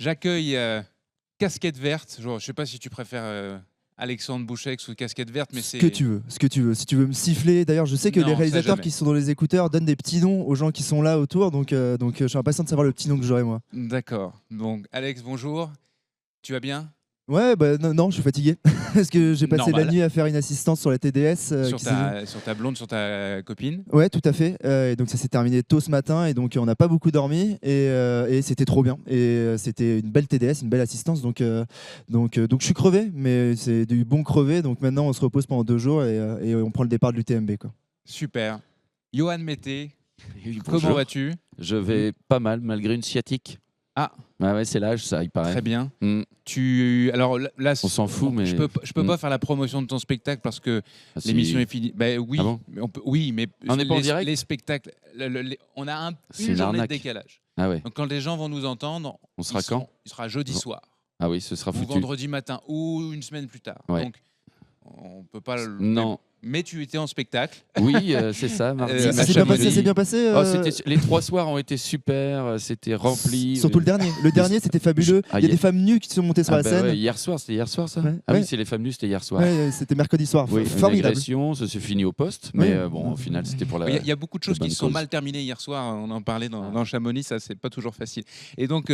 J'accueille Casquette Verte. Je ne sais pas si tu préfères Alexandre Bouchex ou Casquette Verte, mais Ce c'est... que tu veux, ce que tu veux. Si tu veux me siffler, d'ailleurs, je sais que Non, les ça réalisateurs jamais. qui sont dans les écouteurs donnent des petits noms aux gens qui sont là autour, donc je suis impatient de savoir le petit nom que j'aurai moi. D'accord. Donc, Alex, bonjour. Tu vas bien? Ouais, bah non, je suis fatigué parce que j'ai passé la Normal. nuit à faire une assistance sur la TDS. Sur ta blonde, sur ta copine? Ouais, tout à fait. Et donc ça s'est terminé tôt ce matin et donc on n'a pas beaucoup dormi et c'était trop bien. Et c'était une belle TDS, une belle assistance. Donc je suis crevé, mais c'est du bon crevé. Donc maintenant on se repose pendant 2 jours et on prend le départ de l'UTMB, quoi. Super. Johan Mété, Oui, comment bonjour. vas-tu? Je vais pas mal, malgré une sciatique. Ah, Ah ouais, c'est l'âge, ça, il paraît. très bien. Mm. Alors là, On s'en fout, mais... je peux pas faire la promotion de ton spectacle parce que Ah, si. l'émission est finie. Ben oui, Ah bon mais on peut, oui, mais On n'est pas en direct les spectacles, on a C'est une une journée de arnaque. décalage. Ah ouais. Donc quand les gens vont nous entendre, On sera quand il sera jeudi Bon. soir Ah oui, ce sera ou foutu. vendredi matin ou une semaine plus tard. Ouais. Donc on peut pas. Non. Mais tu étais en spectacle. Oui, c'est ça, mardi. Ça Ça à s'est bien Chamonix. passé, c'est bien passé. Oh, les 3 soirs ont été super, c'était rempli. Surtout le dernier. Le dernier, c'était fabuleux. Ah, Il y a y a- des femmes nues qui sont montées sur Ah la bah scène. ouais, hier soir, c'était hier soir ça Ouais. Ah Ouais. oui, c'est les femmes nues, c'était hier soir. Ouais, c'était mercredi soir. Oui, une Formidable. agression, ça s'est fini au poste, mais Oui. bon, au final, c'était pour la... Il y a beaucoup de choses bonne qui se sont cause. mal terminées hier soir. On en parlait dans Chamonix, ça c'est pas toujours facile. Et donc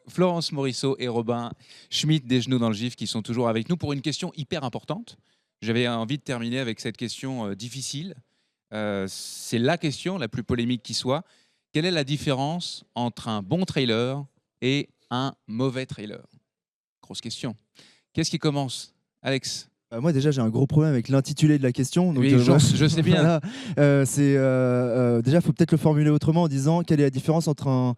Florence Morisseau et Robin Schmitt des Genoux dans le Gif qui sont toujours avec nous pour une question hyper importante. J'avais envie de terminer avec cette question difficile. C'est la question la plus polémique qui soit. Quelle est la différence entre un bon trailer et un mauvais trailer? Grosse question. Qu'est-ce qui commence, Alex? Moi déjà j'ai un gros problème avec l'intitulé de la question. Donc, Oui, je sais bien. voilà. Déjà il faut peut-être le formuler autrement en disant quelle est la différence entre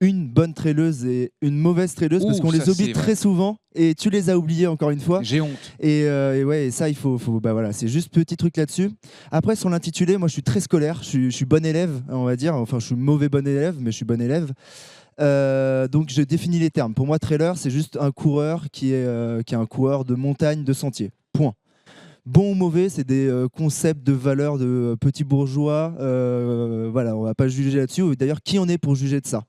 une bonne traileuse et une mauvaise traileuse, parce Ouh, qu'on ça, les oublie c'est très vrai. souvent et tu les as oubliés encore une fois. J'ai honte. Et ouais, et ça il faut bah voilà, c'est juste petit truc là-dessus. Après sur l'intitulé, moi je suis très scolaire, je suis bon élève, on va dire. Enfin je suis mauvais bon élève, mais je suis bon élève. Donc je définis les termes. Pour moi, trailer, c'est juste un coureur qui est un coureur de montagne, de sentier. Point. Bon ou mauvais, c'est des concepts de valeurs de petits bourgeois. Voilà, on va pas juger là-dessus. D'ailleurs, qui on est pour juger de ça?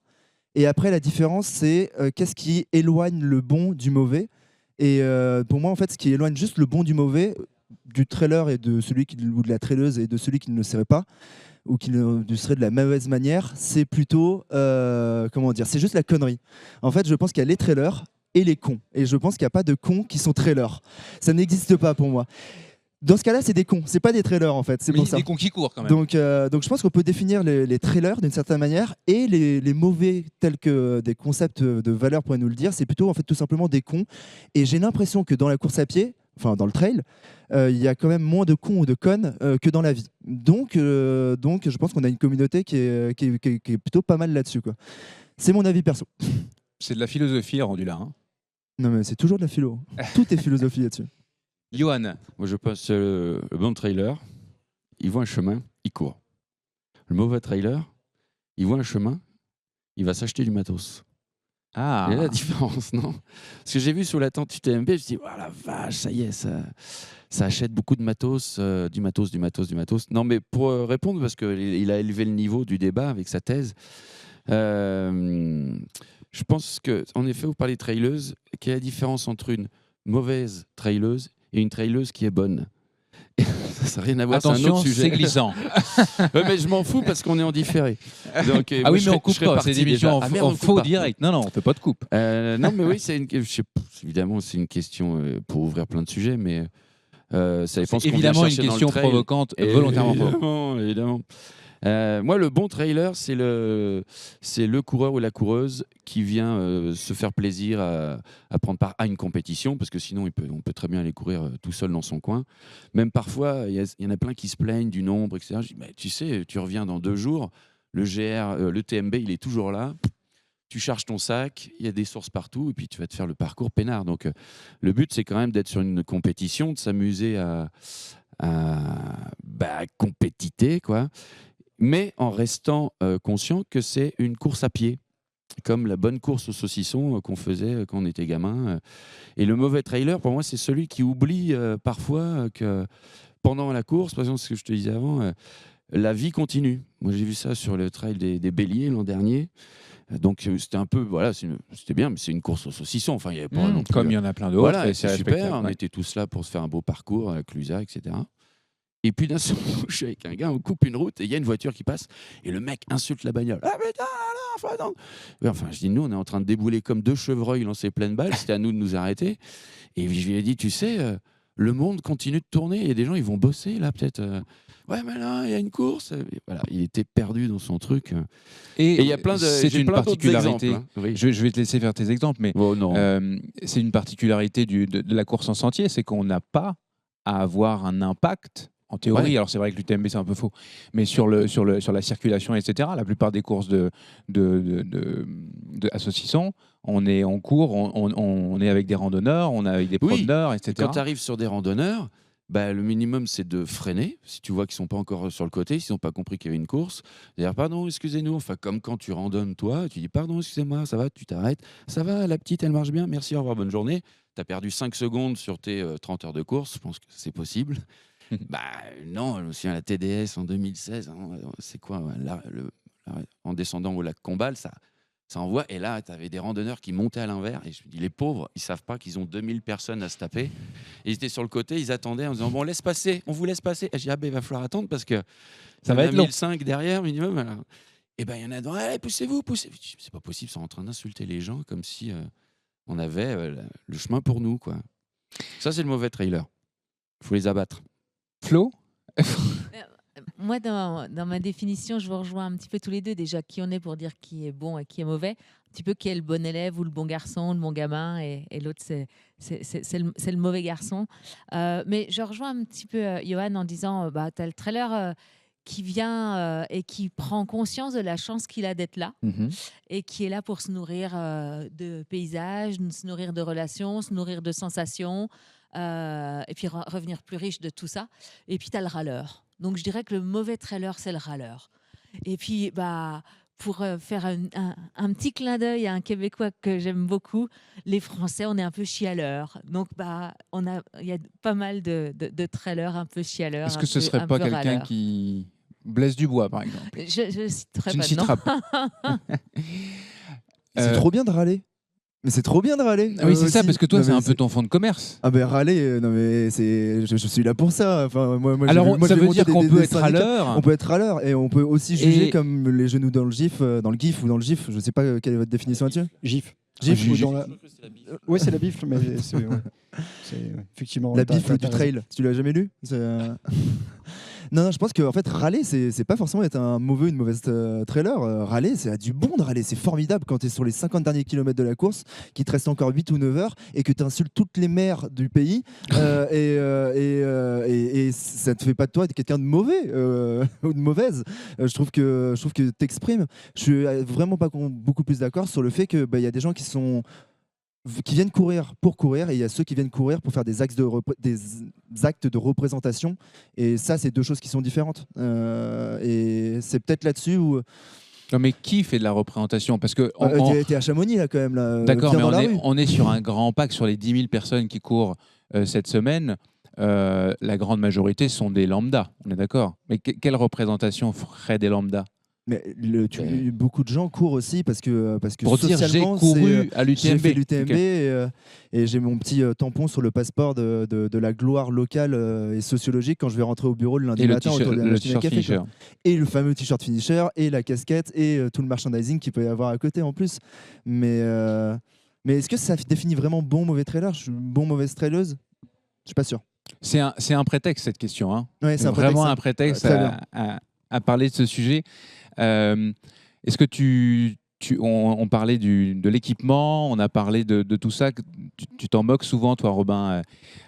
Et après, la différence, c'est qu'est-ce qui éloigne le bon du mauvais. Et pour moi, en fait, ce qui éloigne juste le bon du mauvais, du trailer et de celui ou de la traileuse et de celui qui ne le serait pas, ou qui le serait de la mauvaise manière, c'est plutôt, comment dire, c'est juste la connerie. En fait, je pense qu'il y a les trailers et les cons. Et je pense qu'il n'y a pas de cons qui sont trailers. Ça n'existe pas pour moi. Dans ce cas-là, c'est des cons. C'est pas des trailers, en fait. C'est Mais pour il y ça. a des cons qui courent quand même. Donc je pense qu'on peut définir les trailers d'une certaine manière et les mauvais, tels que des concepts de valeur pourraient nous le dire, c'est plutôt en fait tout simplement des cons. Et j'ai l'impression que dans la course à pied, enfin dans le trail, il y a quand même moins de cons ou de connes que dans la vie. Donc je pense qu'on a une communauté qui est plutôt pas mal là-dessus, quoi. C'est mon avis perso. C'est de la philosophie rendu là. Hein. Non mais c'est toujours de la philo. Tout est philosophie là-dessus. Johan, Moi, je pense le bon trailer, il voit un chemin, il court. Le mauvais trailer, il voit un chemin, il va s'acheter du matos. ah, Il y a la différence, non? Parce que j'ai vu sous la tente UTMB, je me dis, oh la vache, ça y est, ça achète beaucoup de matos, du matos. Non, mais pour répondre, parce qu'il a élevé le niveau du débat avec sa thèse, je pense qu'en effet, vous parlez de traileuse, quelle est la différence entre une mauvaise traileuse et une traileuse qui est bonne? Ça n'a rien à voir, c'est un attention, autre sujet. c'est glissant. Ouais, mais je m'en fous parce qu'on est en différé. Donc, Ah moi, oui, je mais on serais- coupe je serais pas. parti C'est des émissions déjà. Ah, merde, en on coupe faux pas. direct. Non, non, on fait pas de coupe. Non, mais oui, évidemment, c'est une question pour ouvrir plein de sujets, mais ça dépend ce qu'on vient Évidemment, une chercher dans le question trail. provocante, volontairement provocante. Évidemment. Moi, le bon trailer, c'est le coureur ou la coureuse qui vient se faire plaisir à prendre part à une compétition, parce que sinon, on peut très bien aller courir tout seul dans son coin. Même parfois, il y en a plein qui se plaignent du nombre, etc. Je dis, mais tu sais, tu reviens dans 2 jours, le TMB, il est toujours là. Tu charges ton sac, il y a des sources partout, et puis tu vas te faire le parcours peinard. Donc, le but, c'est quand même d'être sur une compétition, de s'amuser à compétiter, quoi. Mais en restant conscient que c'est une course à pied, comme la bonne course au saucisson qu'on faisait quand on était gamin. Et le mauvais trailer, pour moi, c'est celui qui oublie parfois que pendant la course, par exemple, ce que je te disais avant, la vie continue. Moi, j'ai vu ça sur le trail des Béliers l'an dernier. Donc, c'était un peu, voilà, c'était bien, mais c'est une course au saucisson. Enfin, il y avait pas non plus, comme il y en a plein d'autres. voilà, et c'est super. On était tous là pour se faire un beau parcours avec Clusa, etc. Et puis d'un seul coup, je suis avec un gars, on coupe une route et il y a une voiture qui passe et le mec insulte la bagnole. Ah putain, alors, enfin, je dis, nous, on est en train de débouler comme deux chevreuils lancés pleine balle. C'était à nous de nous arrêter. Et je lui ai dit, tu sais, le monde continue de tourner. Il y a des gens, ils vont bosser là, peut-être. Ouais, mais là, il y a une course. Et voilà, il était perdu dans son truc. Et il y a plein de. C'est j'ai une plein d'autres particularité. exemples, hein. Oui. Je vais te laisser faire tes exemples, mais Oh non. c'est une particularité de la course en sentier, c'est qu'on n'a pas à avoir un impact. En théorie, Ouais. alors c'est vrai que l'UTMB c'est un peu faux, mais sur la circulation, etc. La plupart des courses à saucisson, on court, on est avec des randonneurs, on est avec des Oui. promeneurs, Et etc. quand tu arrives sur des randonneurs, bah, le minimum, c'est de freiner. Si tu vois qu'ils sont pas encore sur le côté, s'ils n'ont pas compris qu'il y avait une course, dire pardon, excusez-nous. Enfin, comme quand tu randonnes, toi, tu dis pardon, excusez-moi, ça va, tu t'arrêtes. Ça va, la petite, elle marche bien, merci, au revoir, bonne journée. Tu as perdu 5 secondes sur tes 30 heures de course, je pense que c'est possible. Bah non, je me souviens, la TDS en 2016, hein, c'est quoi en descendant au lac Combal, ça envoie. Et là, tu avais des randonneurs qui montaient à l'envers. Et je me dis, les pauvres, ils savent pas qu'ils ont 2000 personnes à se taper. Et ils étaient sur le côté, ils attendaient en disant, bon, laisse passer, on vous laisse passer. Et je dis, ah ben, il va falloir attendre parce que Ça va être long. 1005 derrière minimum. Alors. Et ben, il y en a devant, allez, poussez-vous, poussez-vous. C'est pas possible, ils sont en train d'insulter les gens comme si on avait le chemin pour nous, quoi. Ça, c'est le mauvais trailer. Il faut les abattre. Flo, Moi, dans ma définition, je vous rejoins un petit peu tous les deux. Déjà, qui on est pour dire qui est bon et qui est mauvais. Un petit peu qui est le bon élève ou le bon garçon, le bon gamin, et l'autre, c'est le mauvais garçon. Mais je rejoins un petit peu Johan en disant, tu as le trailer qui vient et qui prend conscience de la chance qu'il a d'être là et qui est là pour se nourrir de paysages, se nourrir de relations, se nourrir de sensations. Et puis revenir plus riche de tout ça. Et puis, tu as le râleur. Donc, je dirais que le mauvais trailer, c'est le râleur. Et puis, pour faire un petit clin d'œil à un Québécois que j'aime beaucoup, les Français, on est un peu chialeurs. Donc, il y a pas mal de trailers un peu chialeurs. est-ce que ce serait pas quelqu'un qui Blaise Dubois, par exemple? Je citerai Tu ne pas de citeras nom. pas. C'est trop bien de râler. Mais c'est trop bien de râler. Ah oui, c'est ça, aussi. parce que toi, Non, c'est mais un peu ton fond de commerce. Ah ben râler, non mais je suis là pour ça. Enfin, moi, Alors, j'ai vu- moi, ça j'ai veut monté dire qu'on peut des être syndicats. râleur. On peut être râleur et on peut aussi juger Et- comme les genoux dans le GIF, dans le GIF ou dans le GIF. Je sais pas quelle est votre définition là-dessus. GIF. GIF Ou ou dans la... Oui, c'est la bif, mais c'est effectivement la t'as- bifle t'as du raison. trail. Tu l'as jamais lu? Non, je pense que en fait râler, c'est pas forcément être un mauvais ou une mauvaise trailer. Râler, c'est du bon de râler. C'est formidable quand tu es sur les 50 derniers kilomètres de la course, qu'il te reste encore 8 ou 9 heures et que tu insultes toutes les mères du pays et ça te fait pas de toi quelqu'un de mauvais ou de mauvaise. Je trouve que t'exprimes. Je suis vraiment pas beaucoup plus d'accord sur le fait que y a des gens qui viennent courir pour courir et il y a ceux qui viennent courir pour faire des actes de représentation, et ça c'est deux choses qui sont différentes et c'est peut-être là-dessus où Non, mais qui fait de la représentation? Parce que t'es à Chamonix là quand même là, d'accord, viens mais dans la rue. on est sur un grand pack sur les 10 000 personnes qui courent cette semaine. La grande majorité sont des lambda, on est d'accord. Mais quelle représentation ferait des lambda? Mais beaucoup de gens courent aussi parce que Pour dire j'ai socialement, couru à j'ai l'UTMB. fait l'UTMB Ok. et j'ai mon petit tampon sur le passeport de la gloire locale et sociologique quand je vais rentrer au bureau le lundi Et le matin t-shirt, autour de la le machine à t-shirt café, finisher. quoi. Et le fameux t-shirt finisher et la casquette et tout le merchandising qu'il peut y avoir à côté en plus. Mais est-ce que ça définit vraiment bon mauvais trailer? Je suis bon mauvaise traileuse? Je suis pas sûr. C'est un prétexte cette question. Hein. Ouais, c'est Vraiment prétexte. un prétexte Très bien. à parler de ce sujet. Est-ce que on parlait de l'équipement, on a parlé de tout ça. Tu t'en moques souvent, toi, Robin,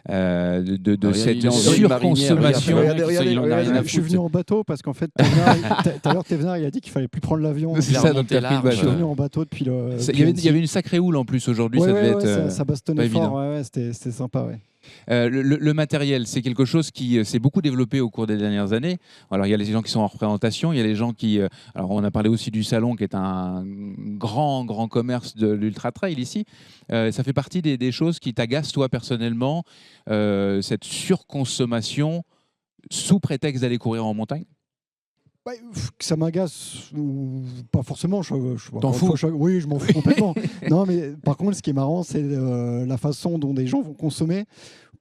de Alors, cette il est en zone marinière, surconsommation. Regardez, il en a rien à Je suis foutre. venu en bateau parce qu'en fait, tout à l'heure, Thévenard, il a dit qu'il fallait plus prendre l'avion. C'est Il a ça, remonté donc t'as pris le large. Je suis bateau. venu en bateau depuis le. Il y avait une sacrée houle en plus aujourd'hui, ça devait être ça bastonnait pas fort. évident. Ouais, c'était sympa. Ouais. Le matériel, c'est quelque chose qui s'est beaucoup développé au cours des dernières années. Alors, il y a les gens qui sont en représentation, il y a les gens qui... alors, on a parlé aussi du salon, qui est un grand commerce de l'ultra-trail ici. Ça fait partie des choses qui t'agacent, toi, personnellement, cette surconsommation sous prétexte d'aller courir en montagne? Que ça m'agace ou pas forcément. T'en fous? Oui, je m'en fous complètement. Non, mais par contre, ce qui est marrant, c'est la façon dont des gens vont consommer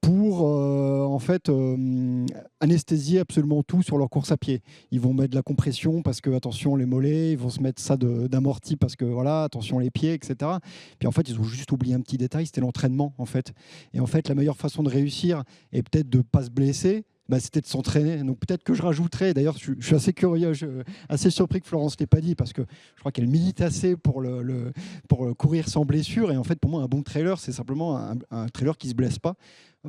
pour en fait anesthésier absolument tout sur leur course à pied. Ils vont mettre de la compression parce que attention les mollets, ils vont se mettre ça d'amorti parce que voilà, attention les pieds, etc. Puis en fait, ils ont juste oublié un petit détail, c'était l'entraînement en fait. Et en fait, la meilleure façon de réussir est peut-être de ne pas se blesser. C'était de s'entraîner. Donc peut-être que je rajouterais, d'ailleurs je suis assez curieux, assez surpris que Florence ne l'ait pas dit, parce que je crois qu'elle milite assez pour courir sans blessure. Et en fait, pour moi, un bon trailer, c'est simplement un trailer qui ne se blesse pas.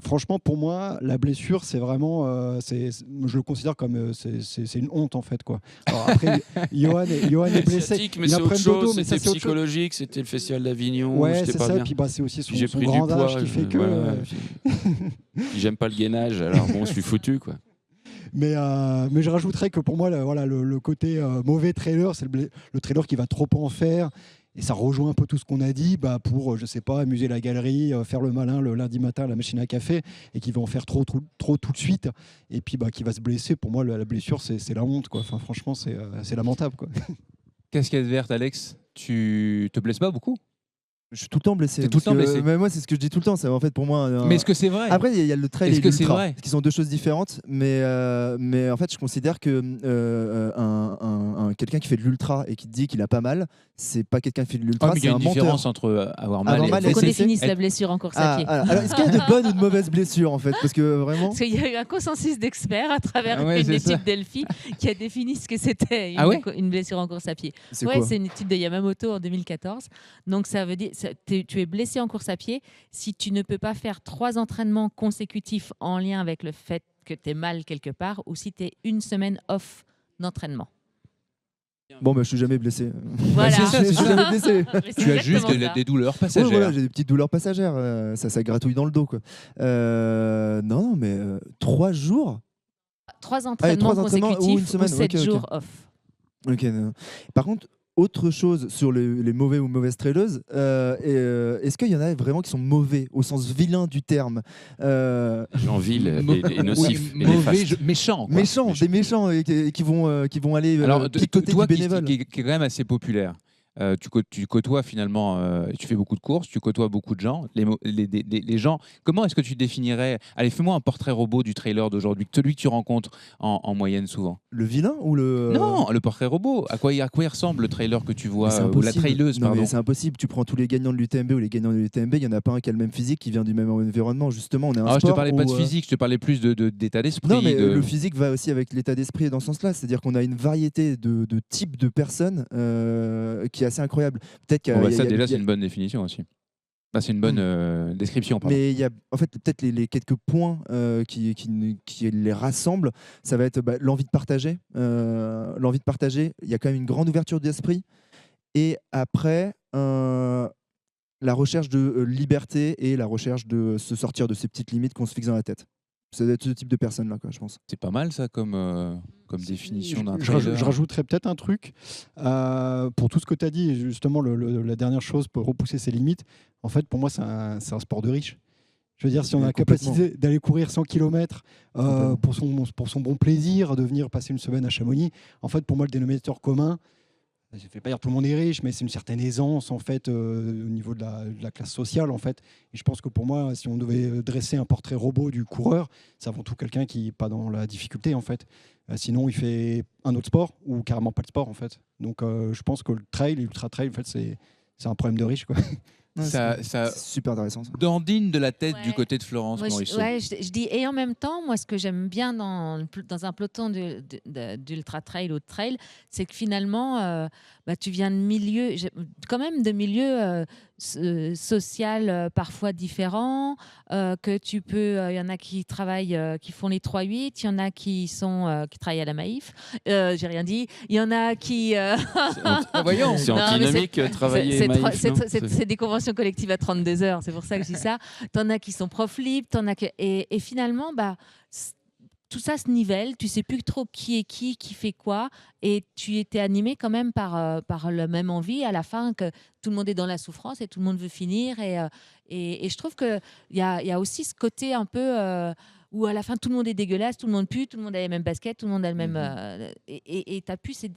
Franchement, pour moi, la blessure, c'est vraiment, je le considère comme c'est une honte en fait, quoi. Alors après, Johan est blessé. Mais c'est autre chose. C'était psychologique. C'était le festival d'Avignon. Ouais, c'est ça. Et puis c'est aussi son grand âge qui fait que. J'aime pas le gainage, alors bon, je suis foutu, quoi. Mais je rajouterais que pour moi, le côté mauvais trailer, c'est le trailer qui va trop en faire. Et ça rejoint un peu tout ce qu'on a dit pour, je sais pas, amuser la galerie, faire le malin le lundi matin à la machine à café, et qui va en faire trop tout de suite, et puis qui va se blesser. Pour moi, la blessure, c'est la honte, quoi. Enfin, franchement, c'est lamentable, quoi. Casquette verte, Alex, tu te blesses pas beaucoup? Je suis tout le temps blessé. T'es tout le temps blessé. Mais moi, c'est ce que je dis tout le temps. C'est en fait pour moi. Mais est-ce que c'est vrai? Après, il y a le trail et Est-ce que c'est l'ultra, vrai? qui sont deux choses différentes. Mais en fait, je considère que quelqu'un qui fait de l'ultra et qui te dit qu'il a pas mal, c'est pas quelqu'un qui fait de l'ultra, mais il y c'est a un une menteur. différence entre avoir mal Avoir et... mal Il faut qu'on c'est- définisse la blessure en course à pied. Alors, est-ce qu'il y a de bonnes ou de mauvaises blessures en fait? Parce que vraiment. Parce qu'il y a eu un consensus d'experts à travers Ah ouais, une c'est étude ça. Delphi qui a défini ce que c'était Ah ouais une blessure en course à pied. C'est Ouais, quoi? c'est une étude de Yamamoto en 2014. Donc ça veut dire tu es blessé en course à pied si tu ne peux pas faire 3 entraînements consécutifs en lien avec le fait que tu es mal quelque part, ou si tu es une semaine off d'entraînement. Bon, je suis jamais blessé. Voilà. c'est ça, Je suis jamais blessé. Mais c'est Tu as juste exactement ça. des douleurs Ouais, passagères. voilà, j'ai des petites douleurs passagères. Ça gratouille dans le dos, quoi. Non, mais 3 jours. 3 entraînements 3 entraînements ou consécutifs une semaine, ou 7 ok. jours off. Ok. Non. Par contre, autre chose sur les mauvais ou mauvaises traileuses, est-ce qu'il y en a vraiment qui sont mauvais au sens vilain du terme? Gens vils et nocifs. et Mauvais, néfastes. méchants. quoi. Méchants, des méchants et qui vont aller Alors, picoter toi du qui bénévole. est quand même assez populaire, tu côtoies finalement, tu fais beaucoup de courses, tu côtoies beaucoup de gens. Les gens, comment est-ce que tu définirais? Allez, fais-moi un portrait robot du trailer d'aujourd'hui, celui que tu rencontres en moyenne souvent. Le vilain ou le. Non, le portrait robot. À quoi il ressemble le trailer que tu Mais vois, c'est ou la impossible. traileuse, Non, pardon. mais c'est impossible. Tu prends tous les gagnants de l'UTMB ou les gagnants de l'UTMB, il n'y en a pas un qui a le même physique, qui vient du même environnement. Justement, on est un Ah, je te sport parlais pas de où, physique, je te parlais plus d'état d'esprit. Non, mais de... le physique va aussi avec l'état d'esprit dans ce sens-là. C'est-à-dire qu'on a une variété de types de personnes qui est assez incroyable. Peut-être qu'il y a- Bon, bah, il y a- ça, il y a- déjà, il y a- c'est une bonne définition aussi. Ah, c'est une bonne description. Pardon. Mais il y a en fait peut-être les quelques points qui les rassemblent. Ça va être l'envie de partager. L'envie de partager. Il y a quand même une grande ouverture d'esprit. Et après, la recherche de liberté et la recherche de se sortir de ces petites limites qu'on se fixe dans la tête. Ça doit être ce type de personne-là, je pense. C'est pas mal ça comme définition d'un Je trailer. rajouterais peut-être un truc pour tout ce que tu as dit, justement, la dernière chose pour repousser ses limites. En fait, pour moi, c'est un sport de riche. Je veux dire, si on a la capacité d'aller courir 100 km pour son bon plaisir, de venir passer une semaine à Chamonix, en fait, pour moi, le dénominateur commun, je ne vais pas dire tout le monde est riche, mais c'est une certaine aisance en fait, au niveau de la classe sociale. En fait. Et je pense que pour moi, si on devait dresser un portrait robot du coureur, c'est avant tout quelqu'un qui n'est pas dans la difficulté. En fait. Sinon, il fait un autre sport ou carrément pas de sport. En fait. Donc je pense que le trail, l'ultra trail, en fait, c'est un problème de riche. Quoi. Ouais, Ça c'est super intéressant. Ça. dandine de la tête du Ouais. côté de Florence Moi, Morisseau. je dis, et en même temps, moi, ce que j'aime bien dans un peloton d'ultra trail ou de trail, c'est que finalement, tu viens de milieux, quand même de milieux social parfois différents, que tu peux, il y en a qui travaillent, qui font les 3-8, il y en a qui travaillent à la Maïf, j'ai rien dit, il y en a qui... Voyons. C'est Non, mais antinomique, travailler c'est Maïf, non c'est des conventions collectives à 32 heures, c'est pour ça que je dis ça. T'en as qui sont prof libre, et finalement, tout ça se nivelle, tu sais plus trop qui est qui fait quoi, et tu étais animé quand même par la même envie à la fin que tout le monde est dans la souffrance et tout le monde veut finir. Et je trouve qu'il y a aussi ce côté un peu où à la fin tout le monde est dégueulasse, tout le monde pue, tout le monde a les mêmes baskets, tout le monde a le même. Et tu as pu ces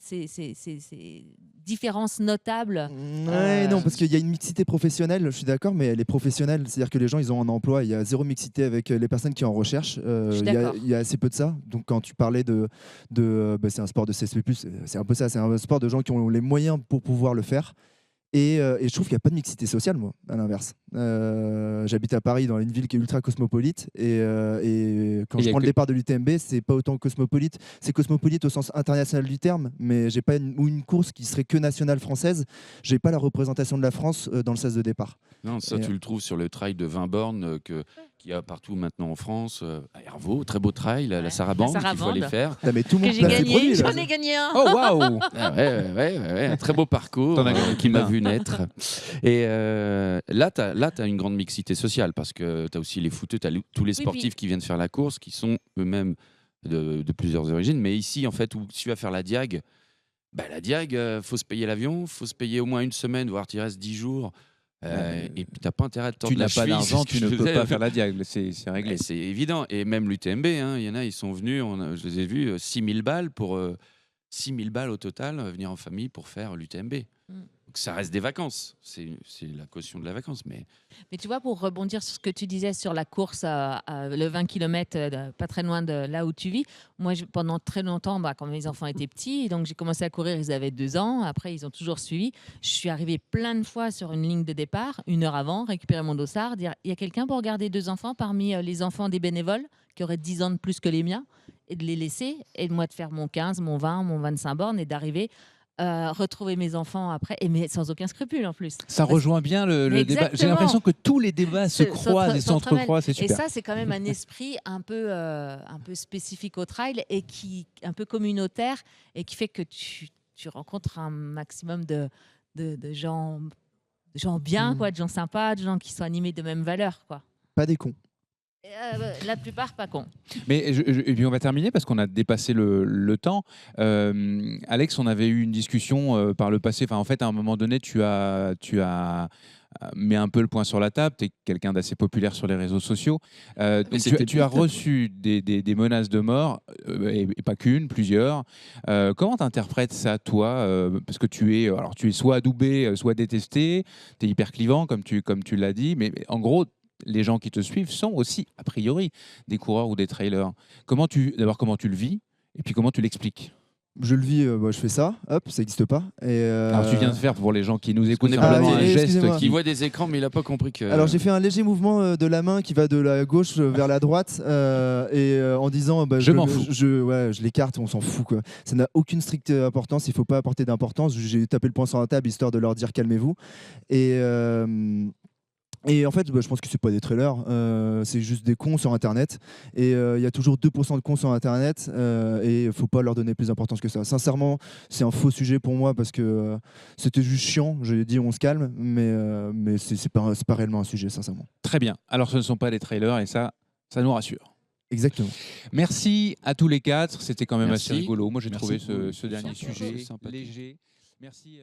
différences notables. Ouais, non, parce qu'il y a une mixité professionnelle, je suis d'accord, mais elle est professionnelle. C'est-à-dire que les gens, ils ont un emploi, il y a zéro mixité avec les personnes qui sont en recherche. Il y a assez peu de ça. Donc, quand tu parlais c'est un sport de CSP+, c'est un peu ça. C'est un sport de gens qui ont les moyens pour pouvoir le faire. Et je trouve qu'il n'y a pas de mixité sociale, moi, à l'inverse. J'habite à Paris, dans une ville qui est ultra cosmopolite. Et quand je prends le départ de l'UTMB, c'est pas autant cosmopolite. C'est cosmopolite au sens international du terme, mais j'ai pas une course qui serait que nationale française. J'ai pas la représentation de la France dans le 16 de départ. Non, ça, tu le trouves sur le trail de 20 bornes qu'il y a partout maintenant en France. À Hervaux, très beau trail, la Sarabande, qu'il faut aller faire. Mais tout le monde j'ai gagné, j'en ai gagné un. Oh, waouh. Un très beau parcours qui m'a vu naître. Et là, tu as une grande mixité sociale parce que tu as aussi les footeux, tu as tous les sportifs qui viennent faire la course, qui sont eux-mêmes de plusieurs origines. Mais ici, en fait, où tu vas faire la diag, la diag, faut se payer l'avion, faut se payer au moins une semaine, voire tu restes 10 jours. Et puis tu n'as pas intérêt à te tordre la cheville. Tu n'as pas d'argent, tu ne peux pas faire la diag, c'est réglé. C'est évident. Et même l'UTMB, il y en a, ils sont venus, je les ai vus, 6 000 balles pour 6 000 balles au total, venir en famille pour faire l'UTMB. Donc ça reste des vacances, c'est la caution de la vacance. Mais tu vois, pour rebondir sur ce que tu disais sur la course, le 20 km, pas très loin de là où tu vis, moi, pendant très longtemps, quand mes enfants étaient petits, donc j'ai commencé à courir, ils avaient 2 ans, après ils ont toujours suivi. Je suis arrivée plein de fois sur une ligne de départ, 1 heure avant, récupérer mon dossard, dire, il y a quelqu'un pour regarder 2 enfants parmi les enfants des bénévoles, qui auraient 10 ans de plus que les miens, et de les laisser, et de moi de faire mon 15, mon 20, mon 25 bornes, et d'arriver retrouver mes enfants après, mais sans aucun scrupule en plus. Ça rejoint bien le débat. J'ai l'impression que tous les débats se croisent et s'entrecroisent, c'est super. Et ça, c'est quand même un esprit un peu spécifique au trail et un peu communautaire et qui fait que tu rencontres un maximum de gens bien, quoi, de gens sympas, de gens qui sont animés de mêmes valeurs, quoi. Pas des cons. La plupart pas cons. Mais et puis on va terminer parce qu'on a dépassé le temps. Alex, on avait eu une discussion par le passé. Enfin, en fait, à un moment donné, tu as mis un peu le point sur la table. Tu es quelqu'un d'assez populaire sur les réseaux sociaux. Donc tu as reçu des menaces de mort, et pas qu'une, plusieurs. Comment tu interprètes ça, toi parce que tu es soit adoubé, soit détesté. Tu es hyper clivant, comme tu l'as dit. Mais en gros, les gens qui te suivent sont aussi, a priori, des coureurs ou des trailers. D'abord, comment tu le vis et puis comment tu l'expliques? Je le vis, je fais ça, hop, ça n'existe pas. Alors tu viens de faire, pour les gens qui nous écoutent, un geste qui voit des écrans, mais il n'a pas compris que... Alors j'ai fait un léger mouvement de la main qui va de la gauche vers la droite en disant je m'en fous. Je l'écarte, on s'en fout, quoi. Ça n'a aucune stricte importance, il ne faut pas apporter d'importance. J'ai tapé le poing sur la table histoire de leur dire calmez-vous. Et en fait, je pense que c'est pas des trailers, c'est juste des cons sur Internet. Et il y a toujours 2% de cons sur Internet et il faut pas leur donner plus d'importance que ça. Sincèrement, c'est un faux sujet pour moi parce que c'était juste chiant. J'ai dit on se calme, mais c'est pas réellement un sujet, sincèrement. Très bien. Alors ce ne sont pas des trailers et ça nous rassure. Exactement. Merci à tous les 4. C'était quand même assez rigolo. Moi, j'ai trouvé Merci. ce dernier sujet Sympathique. léger. Merci.